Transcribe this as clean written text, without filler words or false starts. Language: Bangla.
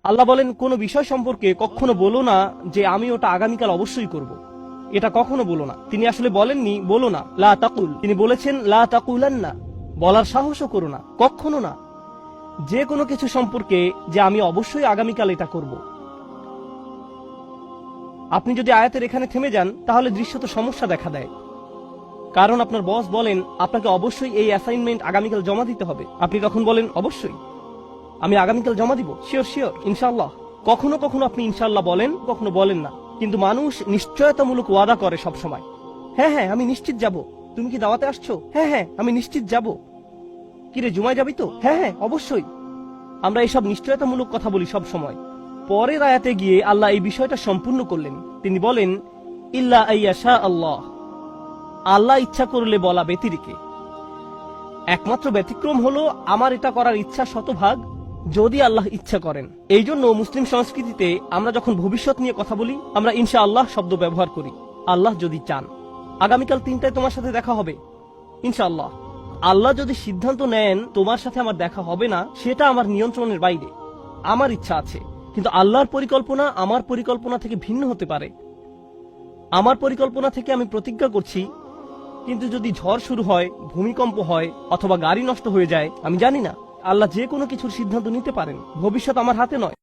আল্লাহ বলেন কোন বিষয় সম্পর্কে কখনো বলো না যে আমি ওটা আগামীকাল অবশ্যই করব। এটা কখনো বলো না। তিনি আসলে বলেননি বলো না, লা তাকুল, তিনি বলেছেন লা তাকুলান্না, বলার সাহসও করো না, কখনো না। যে কোনো কিছু সম্পর্কে যে আমি অবশ্যই আগামীকাল এটা করব। আপনি যদি আয়াতের এখানে থেমে যান তাহলে দৃশ্যত সমস্যা দেখা দেয়। কারণ আপনার বস বলেন আপনাকে অবশ্যই এই অ্যাসাইনমেন্ট আগামীকাল জমা দিতে হবে, আপনি তখন বলেন অবশ্যই আমি আগামীকাল জমা দিব, শিওর শিওর, ইনশাআল্লাহ। কখনো কখনো আপনি ইনশাআল্লাহ বলেন, কখনো বলেন না। কিন্তু মানুষ নিশ্চয়তামূলক ওয়াদা করে সব সময়। হ্যাঁ হ্যাঁ আমি নিশ্চিত যাব। তুমি কি দাওয়াতে আসছো? হ্যাঁ হ্যাঁ আমি নিশ্চিত যাব। কিরে জুমায় যাবি তো? হ্যাঁ হ্যাঁ অবশ্যই। আমরা এইসব নিশ্চয়তামূলক কথা বলি সব সময়। পরের আয়াতে গিয়ে আল্লাহ এই বিষয়টা সম্পূর্ণ করলেন। তিনি বলেন ইল্লা আইয়াশা আল্লাহ, আল্লাহ ইচ্ছা করলে বলা ব্যতিরেকে। একমাত্র ব্যতিক্রম হলো আমার এটা করার ইচ্ছা শতভাগ, যদি আল্লাহ ইচ্ছা করেন। এই জন্য মুসলিম সংস্কৃতিতে আমরা যখন ভবিষ্যৎ নিয়ে কথা বলি আমরা ইনশা আল্লাহ শব্দ ব্যবহার করি। আল্লাহ যদি চান আগামীকাল 3টায় তোমার সাথে দেখা হবে, ইনশাআল্লাহ। আল্লাহ যদি সিদ্ধান্ত নেন তোমার সাথে আমার দেখা হবে না, সেটা আমার নিয়ন্ত্রণের বাইরে। আমার ইচ্ছা আছে, কিন্তু আল্লাহর পরিকল্পনা আমার পরিকল্পনা থেকে ভিন্ন হতে পারে। আমার পরিকল্পনা থেকে আমি প্রতিজ্ঞা করছি, কিন্তু যদি ঝড় শুরু হয়, ভূমিকম্প হয়, অথবা গাড়ি নষ্ট হয়ে যায়, আমি জানি না। আল্লাহ যে কোনো কিছুর সিদ্ধান্ত নিতে পারেন। ভবিষ্যৎ আমার হাতে নয়।